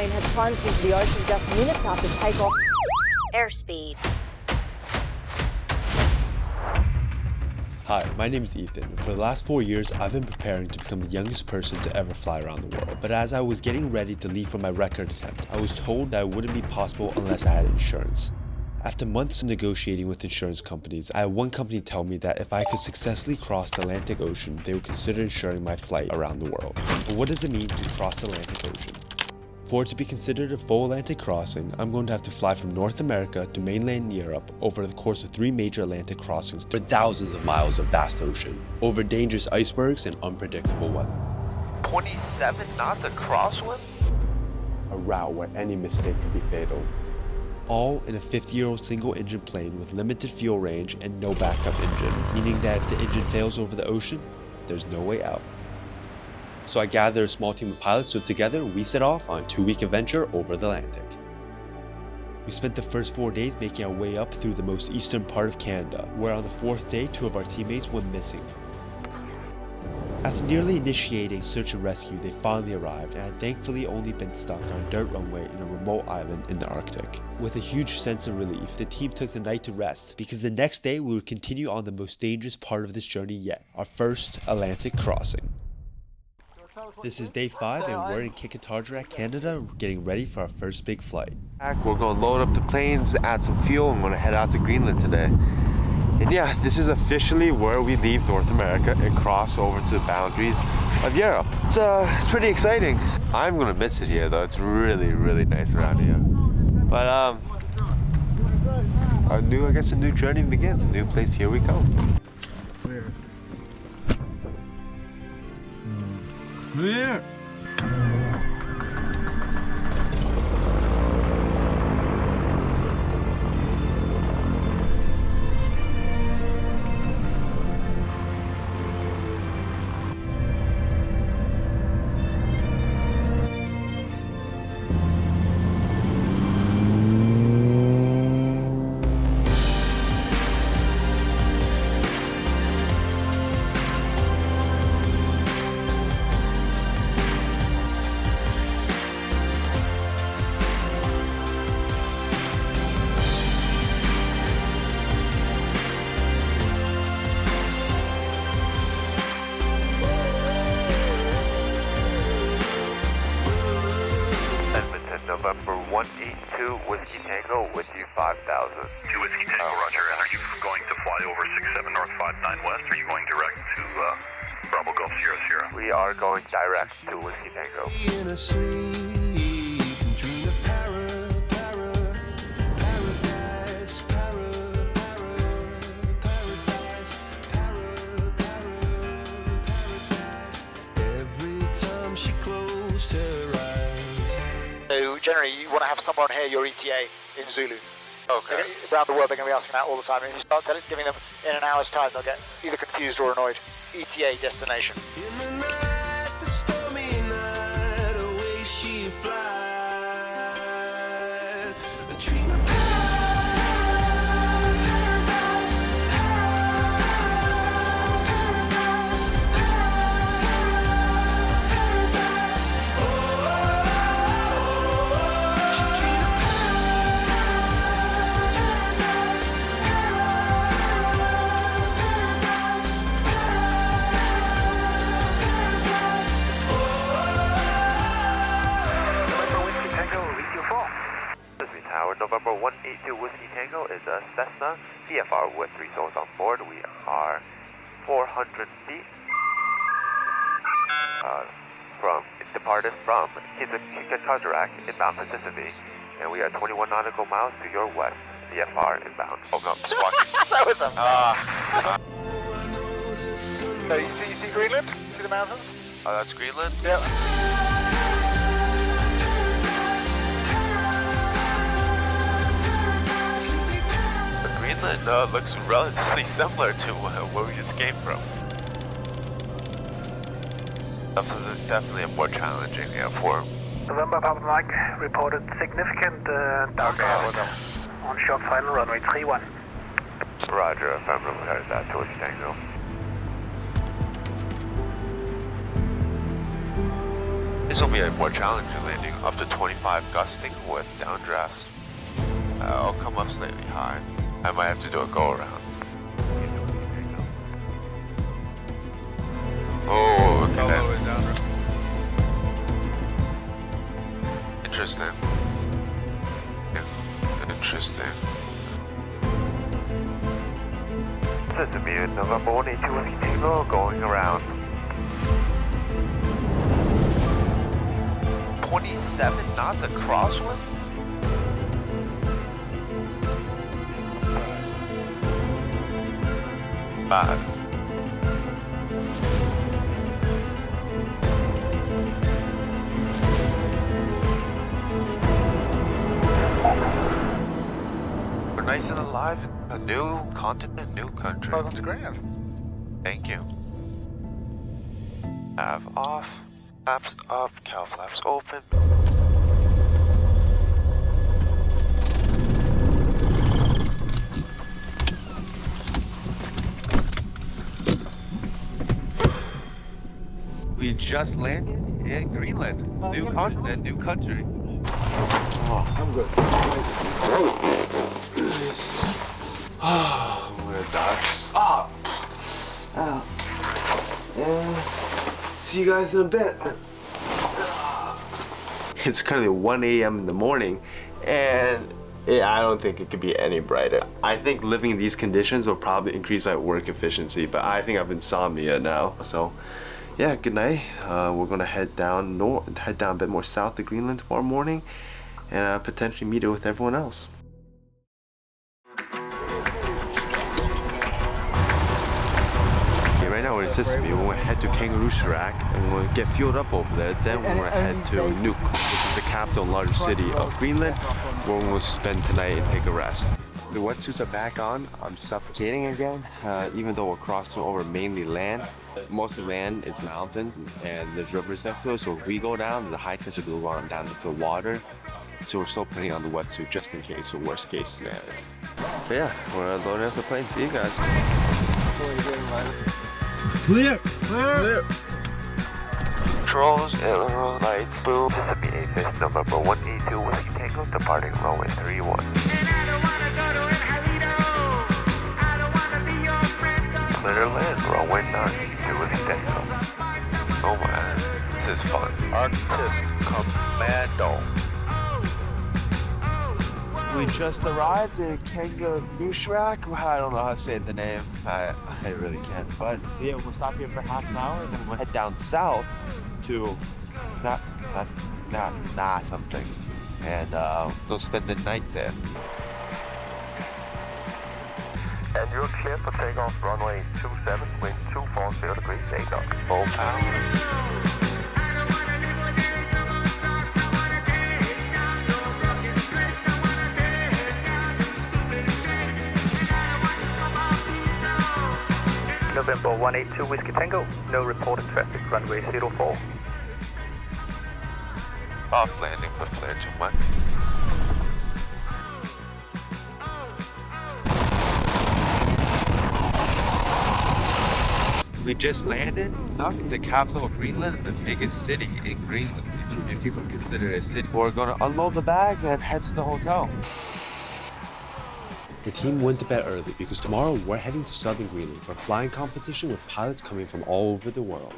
plane has plunged into the ocean just minutes after takeoff. Airspeed. Hi, my name is Ethan. For the last 4 years, I've been preparing to become the youngest person to ever fly around the world. But as I was getting ready to leave for my record attempt, I was told that it wouldn't be possible unless I had insurance. After months of negotiating with insurance companies, I had one company tell me that if I could successfully cross the Atlantic Ocean, they would consider insuring my flight around the world. But what does it mean to cross the Atlantic Ocean? For it to be considered a full Atlantic crossing, I'm going to have to fly from North America to mainland Europe over the course of 3 major Atlantic crossings for thousands of miles of vast ocean, over dangerous icebergs and unpredictable weather. 27 knots a crosswind? A route where any mistake could be fatal. All in a 50-year-old single-engine plane with limited fuel range and no backup engine, meaning that if the engine fails over the ocean, there's no way out. So I gathered a small team of pilots, so together we set off on a 2-week adventure over the Atlantic. We spent the first 4 days making our way up through the most eastern part of Canada, where on the 4th day 2 of our teammates went missing. After nearly initiating search and rescue, they finally arrived and had thankfully only been stuck on a dirt runway in a remote island in the Arctic. With a huge sense of relief, the team took the night to rest, because the next day we would continue on the most dangerous part of this journey yet, our first Atlantic crossing. This is day 5 and we're in Qikiqtarjuaq, Canada, getting ready for our first big flight. We're going to load up the planes, add some fuel, and we're going to head out to Greenland today. And yeah, this is officially where we leave North America and cross over to the boundaries of Europe. It's pretty exciting. I'm gonna miss it here though. It's really, really nice around here. But a new journey begins. A new place, here we go. Where? Where? November 182 Whiskey Tango with you 5,000. 2 Whiskey Tango, roger. And are you going to fly over 67 North 59 West, or are you going direct to Bravo Golf Sierra Sierra? We are going direct to Whiskey Tango. So generally you want to have someone hear your ETA in Zulu. Okay. Around the world they're going to be asking that all the time. And if you start giving them in an hour's time, they'll get either confused or annoyed. ETA destination. November 182 Whiskey Tango is a Cessna CFR with 3 souls on board. We are 400 feet departed from Qikiqtarjuaq inbound Mississippi, and we are 21 nautical miles to your west. CFR inbound. Oh no, squawking. That was amazing. So you see Greenland? See the mountains? Oh, that's Greenland? Yeah. Greenland looks relatively similar to where we just came from. Definitely a more challenging form. November Papa Mike reported significant dark clouds on short final runway 31. Roger, affirmative, headed that towards Tango. This will be a more challenging landing up to 25 gusting with downdrafts. I'll come up slightly high. I might have to do a go around. Oh, okay. All the way down. Interesting. Interesting. This is Immune November 182 Whiskey Tango going around. 27 knots a crosswind? Bad. We're nice and alive. A new continent, new country. Welcome to Greenland. Thank you. Nav off. Flaps up. Cow flaps open. We just landed in Greenland. New continent, new country. Oh, I'm good. I'm gonna die. Stop! Ow. Yeah. See you guys in a bit. It's currently 1 a.m. in the morning, and I don't think it could be any brighter. I think living in these conditions will probably increase my work efficiency, but I think I have insomnia now. So, yeah, good night. We're gonna head down a bit more south to Greenland tomorrow morning, and potentially meet it with everyone else. Right now we're in Siseby. We're going to head to Kangaroo Shack and we're going to get fueled up over there. Then we're going to head to Nuuk, which is the capital and largest city of Greenland, where we'll spend tonight and take a rest. The wetsuits are back on. I'm suffocating again, even though we're crossing over mainly land. Most of the land is mountain and there's rivers next to it, so if we go down, the high chance of going down into the water. So we're still putting on the wetsuit just in case, for worst case scenario. But yeah, we're loading up the plane. See you guys. Clear! Controls, aileron, lights, boom. Sesame Aviation November 182 Whiskey Tango departing runway 31. Clear to land, runway 92 Whiskey Tango. Oh man, this is fun. Arctis Commando. We just arrived in Kangaroo Shack. I don't know how to say the name. I really can't. But yeah, we'll stop here for half an hour and then we'll head down south to something. And we'll spend the night there. And you're clear for takeoff runway 27, wind 240 degrees, 8 knots. Full power. November 182 Whiskey Tango, no reported traffic, runway 04. Off landing with flare to one. We just landed in the capital of Greenland, the biggest city in Greenland, if you could consider it a city. We're gonna unload the bags and head to the hotel. The team went to bed early because tomorrow we're heading to southern Greenland for a flying competition with pilots coming from all over the world.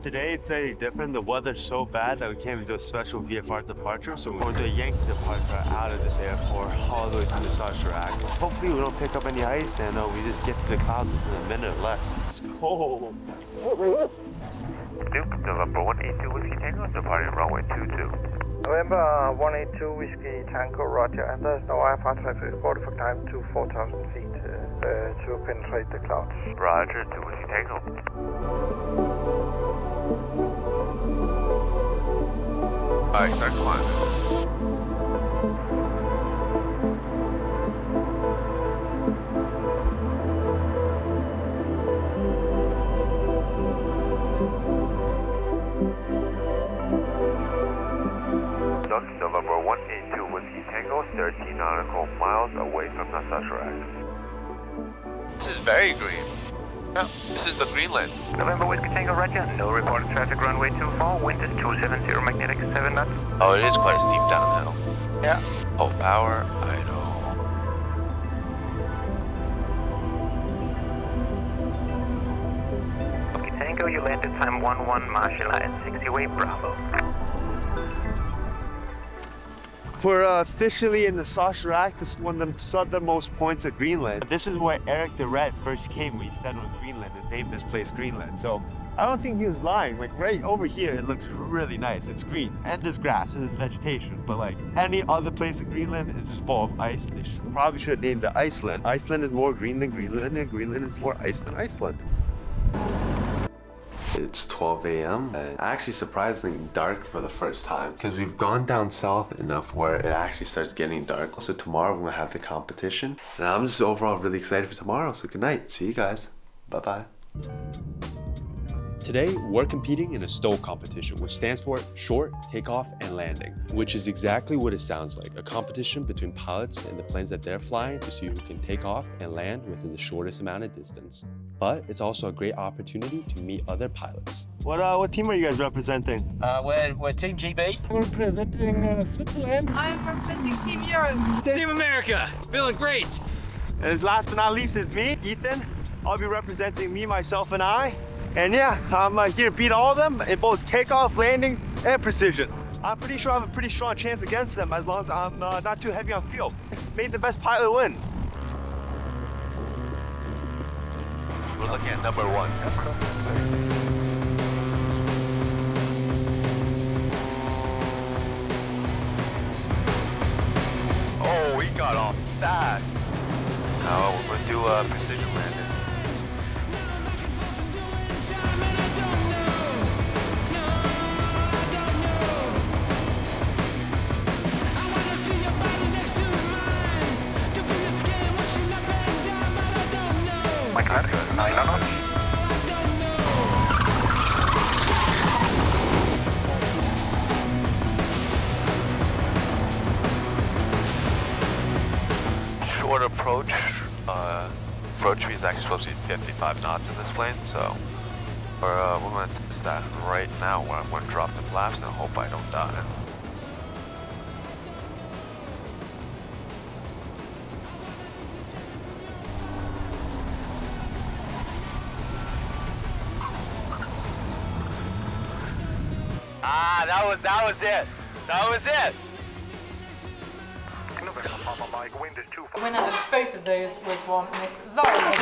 Today it's slightly different. The weather's so bad that we can't even do a special VFR departure, so we're going to do a Yankee departure out of this airport all the way to the South Shack. Hopefully we don't pick up any ice and we just get to the clouds within a minute or less. It's cold. Duke, November 182 Whiskey Tango, departing runway 22. November 182 Whiskey Tango, roger, and there's no IFR traffic, 40 for climb to 4,000 feet to penetrate the clouds. Roger, 2 Whiskey Tango. Alright, start climbing. November 182 Whiskey Tango, 13 nautical miles away from the South Shack. This is very green. This is the Greenland. November Whiskey Tango, roger. No reported traffic, runway 24. Wind is 270, magnetic 7 knots. Oh, it is quite a steep downhill. Yeah. Oh, power, I know. Whiskey Tango, you landed time 11, Marshall Line 60-way, Bravo. We're officially in the Sasharak. This is one of the southernmost points of Greenland. This is where Eric the Red first came when he settled Greenland and named this place Greenland. So I don't think he was lying. Like right over here, it looks really nice. It's green and there's grass and there's vegetation. But like any other place in Greenland is just full of ice. They probably should have named it Iceland. Iceland is more green than Greenland and Greenland is more ice than Iceland. It's 12 a.m. and actually surprisingly dark for the first time because we've gone down south enough where it actually starts getting dark. So tomorrow we're gonna have the competition and I'm just overall really excited for tomorrow. So good night. See you guys. Bye-bye. Today, we're competing in a STOL competition, which stands for Short Takeoff and Landing, which is exactly what it sounds like, a competition between pilots and the planes that they're flying to see who can take off and land within the shortest amount of distance. But it's also a great opportunity to meet other pilots. What team are you guys representing? We're Team GB. We're representing Switzerland. I'm representing Team Europe. Team America, feeling great. And last but not least is me, Ethan. I'll be representing me, myself, and I. And yeah, I'm here to beat all of them in both takeoff, landing, and precision. I'm pretty sure I have a pretty strong chance against them as long as I'm not too heavy on fuel. Made the best pilot win. We're looking at number 1. Oh, we got off fast. Now we're going to do precision landing. Short approach. Approach speed is actually supposed to be 55 knots in this plane, so we're going to test that right now where I'm going to drop the flaps and hope I don't die. Ah, that was it. That was it. The winner of both of those was one Miss Zara.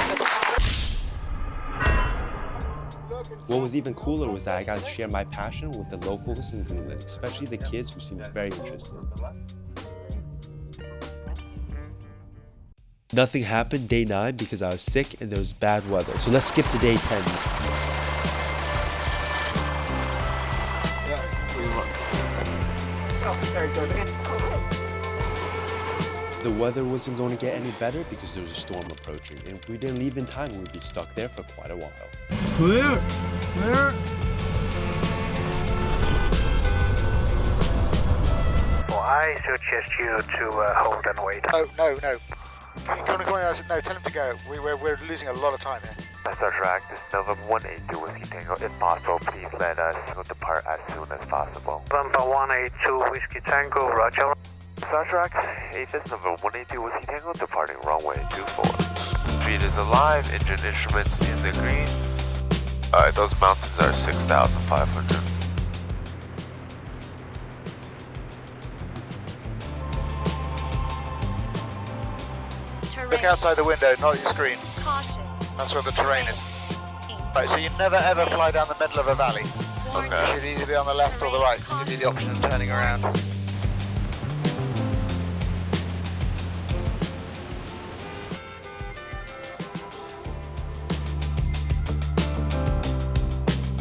What was even cooler was that I got to share my passion with the locals in Greenland, especially the kids who seemed very interested. Nothing happened day 9 because I was sick and there was bad weather, so let's skip to day 10. The weather wasn't going to get any better because there was a storm approaching, and if we didn't leave in time, we would be stuck there for quite a while. Clear! Clear! Well, I suggest you to hold and wait. No. Go on. No, tell him to go. We're losing a lot of time here. Sasharak, this is November 182 Whiskey Tango. If possible, please let us depart as soon as possible. November 182 Whiskey Tango, roger. Sasharak, 8 is November 182 Whiskey Tango, departing runway 24. Speed is alive, engine instruments in the green. Alright, those mountains are 6,500. Look outside the window, not at your screen. Caution. That's where the terrain is. Right, so you never ever fly down the middle of a valley. Okay. You should either be on the left or the right to give you the option of turning around.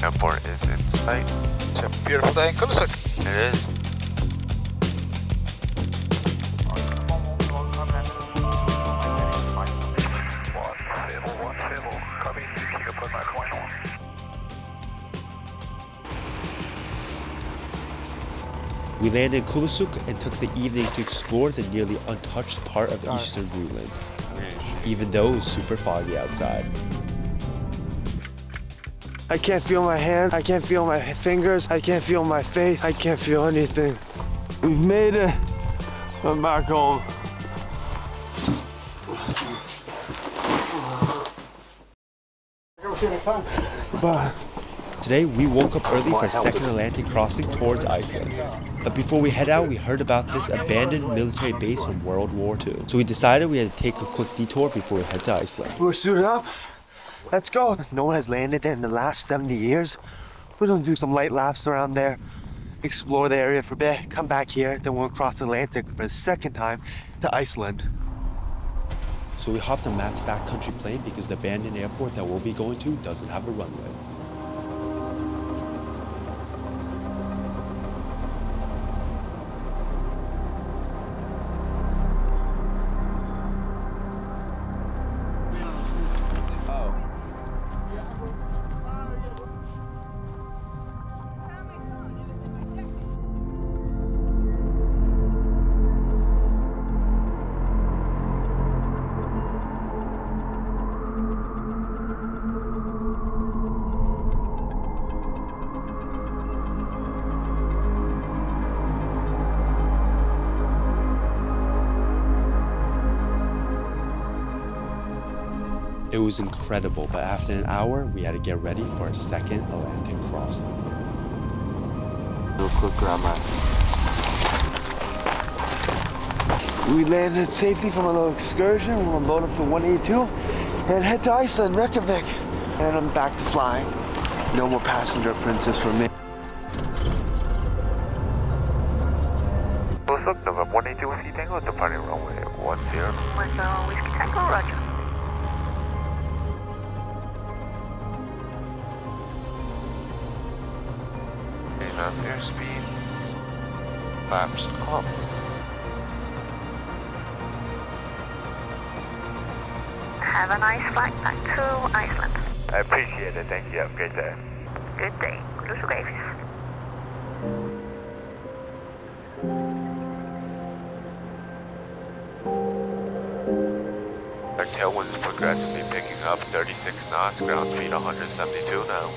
Airport is in sight. It's a beautiful day in Kulusuk. It is. We landed in Kulusuk and took the evening to explore the nearly untouched part of Eastern Greenland, even though it was super foggy outside. I can't feel my hands. I can't feel my fingers. I can't feel my face. I can't feel anything. We've made it. I'm back home. But Today, we woke up early for a second Atlantic crossing towards Iceland. But before we head out, we heard about this abandoned military base from World War II. So we decided we had to take a quick detour before we head to Iceland. we're suited up. Let's go. No one has landed there in the last 70 years. We're gonna do some light laps around there, explore the area for a bit, come back here, then we'll cross the Atlantic for the second time to Iceland. So we hopped on Matt's backcountry plane because the abandoned airport that we'll be going to doesn't have a runway. It was incredible, but after an hour, we had to get ready for a second Atlantic crossing. Real quick grandma. We landed safely from a little excursion. We're gonna load up to 182 and head to Iceland, Reykjavik. And I'm back to flying. No more passenger princess for me. Look, November 182 Whiskey Tango, departing runway 10. Whiskey Tango, roger. Enough airspeed. Flaps up. Have a nice flight back to Iceland. I appreciate it. Thank you. Have a great day. Good day. Grüß. Our tailwind is progressively picking up 36 knots, ground speed 172 now.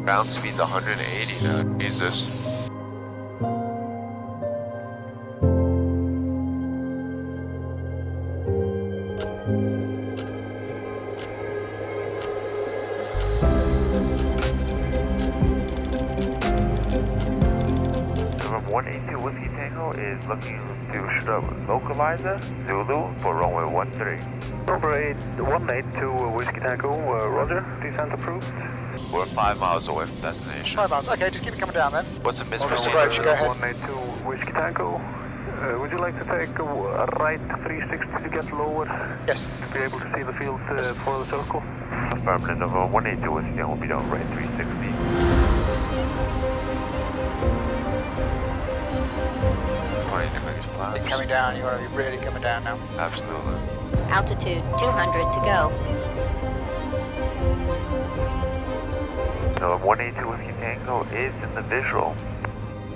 Ground speed's 180 now. Jesus. November 182 Whiskey Tango is looking to shoot up localizer Zulu for runway 13. Number 182 Whiskey Tango, roger. Descent approved. We're 5 miles away from destination. 5 miles. Okay, just keep it coming down then. What's the miss Approach, procedure? go ahead. 182 Whiskey Tango. Would you like to take a right 360 to get lower? Yes. To be able to see the field for the circle? Affirmative. November 182 Whiskey Tango will be down right 360. 20 degrees flaps. Coming down, you want to be really coming down now. Absolutely. Altitude 200 to go. November 182 Whiskey Tango is in the visual.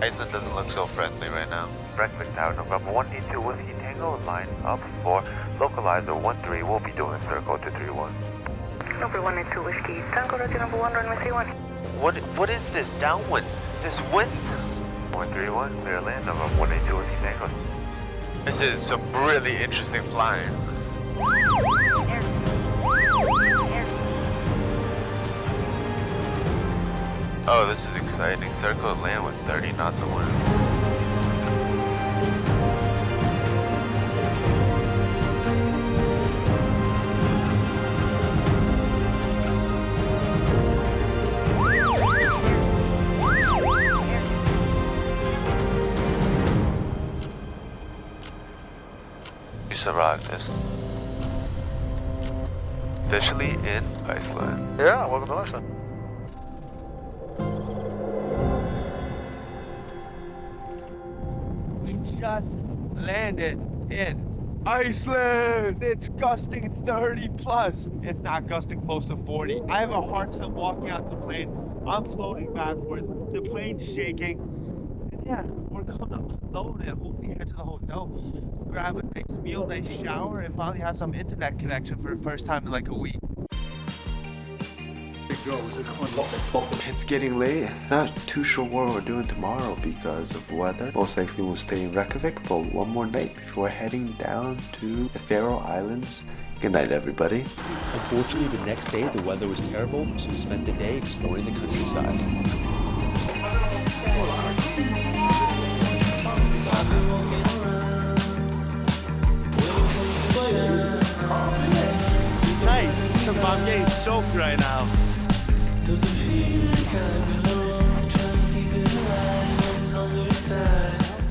Iceland doesn't look so friendly right now. Breakfast Tower, November 182 Whiskey Tango, line up for localizer 13. We'll be doing circle to 31. Number 182 Whiskey Tango, roger number 1, runway 31. What is this downwind? This wind? 131, clear land, November 182 Whiskey Tango. This is some really interesting flying. Oh, this is exciting. Circle of land with 30 knots of wind. You survived this. Officially in Iceland. Yeah, welcome to Iceland. We just landed in Iceland. It's gusting 30 plus, if not gusting close to 40. I have a hard time walking out the plane. I'm floating backwards. The plane's shaking. And yeah, we're gonna unload and hopefully head to the hotel, grab a nice meal, nice shower, and finally have some internet connection for the first time in like a week. It's getting late. Not too sure what we're doing tomorrow because of weather. Most likely we'll stay in Reykjavik for one more night before heading down to the Faroe Islands. Good night, everybody. Unfortunately, the next day the weather was terrible, so we spent the day exploring the countryside. Nice. I'm getting soaked right now.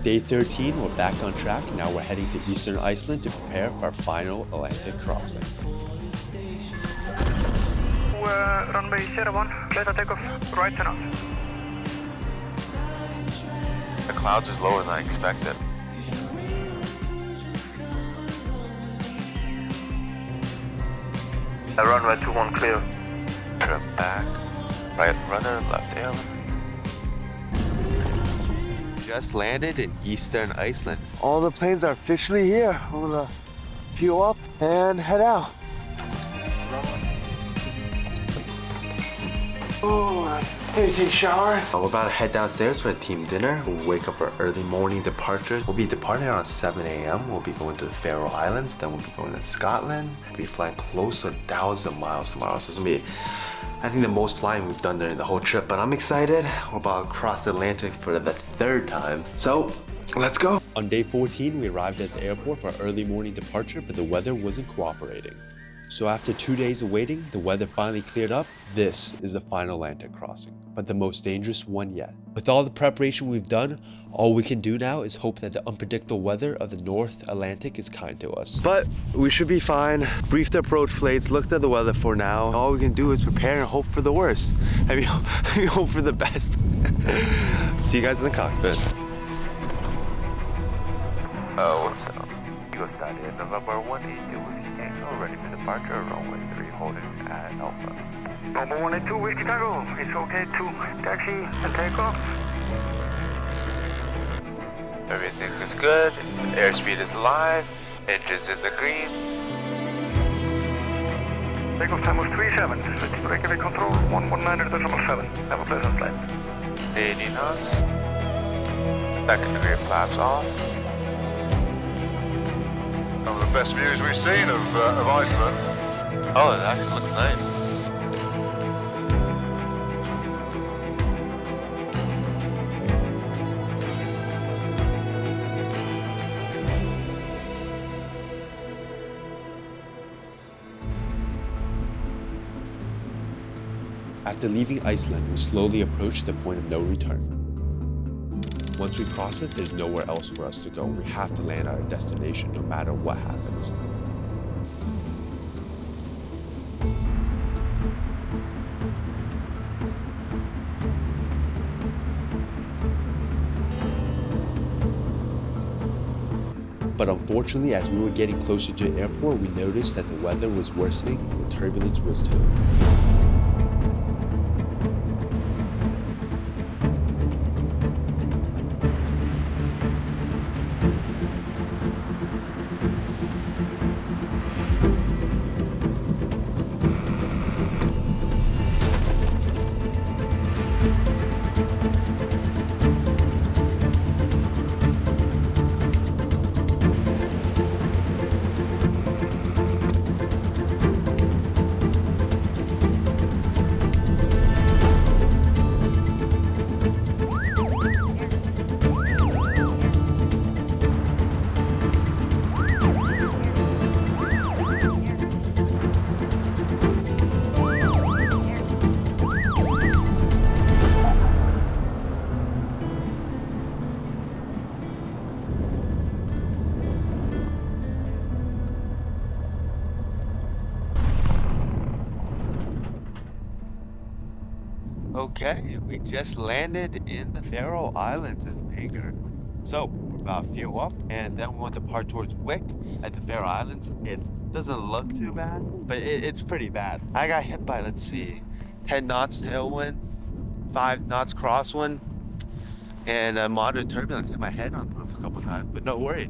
Day 13, we're back on track. Now we're heading to Eastern Iceland to prepare for our final Atlantic crossing. Runway 01, clear to take off, right turn off. The clouds is lower than I expected. Runway 21 clear. Trim back. Right rudder, left aileron. Just landed in Eastern Iceland. All the planes are officially here. I'm gonna fuel up and head out. Oh, maybe take a shower. We're about to head downstairs for a team dinner. We'll wake up for early morning departure. We'll be departing around 7 a.m. We'll be going to the Faroe Islands. Then we'll be going to Scotland. We'll be flying close to 1,000 miles tomorrow. So it's gonna be, I think, the most flying we've done during the whole trip. But I'm excited. We're about to cross the Atlantic for the 3rd time. So let's go. On day 14, we arrived at the airport for our early morning departure, but the weather wasn't cooperating. So after 2 days of waiting, the weather finally cleared up. This is the final Atlantic crossing, but the most dangerous one yet. With all the preparation we've done, all we can do now is hope that the unpredictable weather of the North Atlantic is kind to us. But we should be fine. Briefed the approach plates, looked at the weather for now. All we can do is prepare and hope for the worst. I mean, hope for the best. See you guys in the cockpit. Oh, what's up? You got started November 182 Whiskey Tango, ready for departure, runway 3 holding at Alpha. Number 182 Whiskey Tango, it's okay to taxi and take off. Everything is good, airspeed is alive, engines in the green. Takeoff time was 37, switching Reykjavik control 119.7. Have a pleasant flight. 80 knots. Second degree flaps off. Some of the best views we've seen of Iceland. Oh, it actually looks nice. After leaving Iceland, we slowly approached the point of no return. Once we cross it, there's nowhere else for us to go. We have to land at our destination no matter what happens. But unfortunately, as we were getting closer to the airport, we noticed that the weather was worsening and the turbulence was too. Okay, we just landed in the Faroe Islands in Anchor. So we're about to fuel up and then we want to depart towards Wick at the Faroe Islands. It doesn't look too bad, but it's pretty bad. I got hit by, let's see, 10 knots tailwind, 5 knots crosswind, and a moderate turbulence. Hit my head on the roof a couple times, but no worry.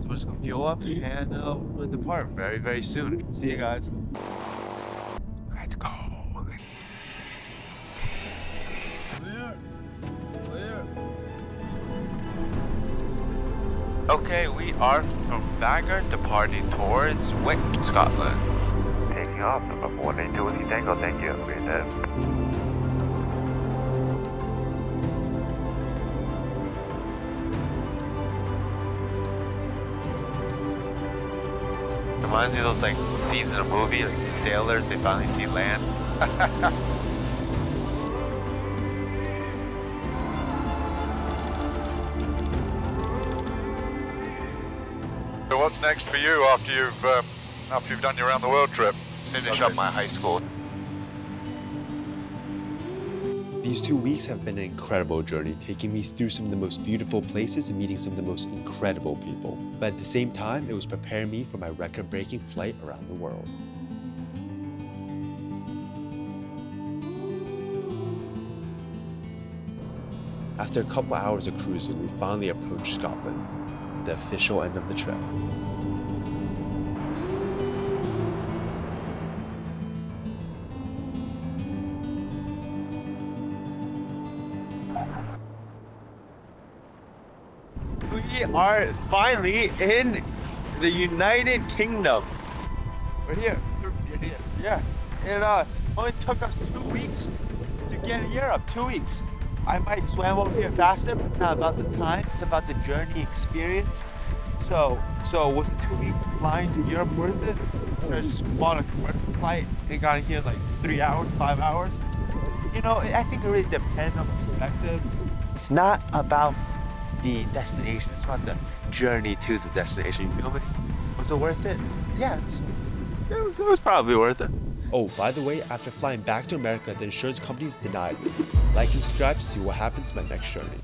So we're just gonna fuel up and we'll depart very, very soon. See you guys. Let's go. Okay, we are from Bangor departing towards Wick, Scotland. Taking off, number 182 Whiskey Tango, thank you. We're there. Reminds me of those like scenes in a movie, like sailors, they finally see land. So what's next for you after you've done your round the world trip? Finish up my high school. These 2 weeks have been an incredible journey, taking me through some of the most beautiful places and meeting some of the most incredible people. But at the same time, it was preparing me for my record-breaking flight around the world. After a couple hours of cruising, we finally approached Scotland, the official end of the trip. We are finally in the United Kingdom. We're here. Yeah. It only took us 2 weeks to get in Europe. 2 weeks. I might swam over here faster, but it's not about the time. It's about the journey experience. So was the 2 week flying to Europe worth it? I just bought a commercial flight and got in here in like 3 hours, 5 hours. You know, I think it really depends on perspective. It's not about the destination, it's about the journey to the destination. You feel me? Was it worth it? Yeah, it was probably worth it. Oh, by the way, after flying back to America, the insurance companies denied me. Like and subscribe to see what happens in my next journey.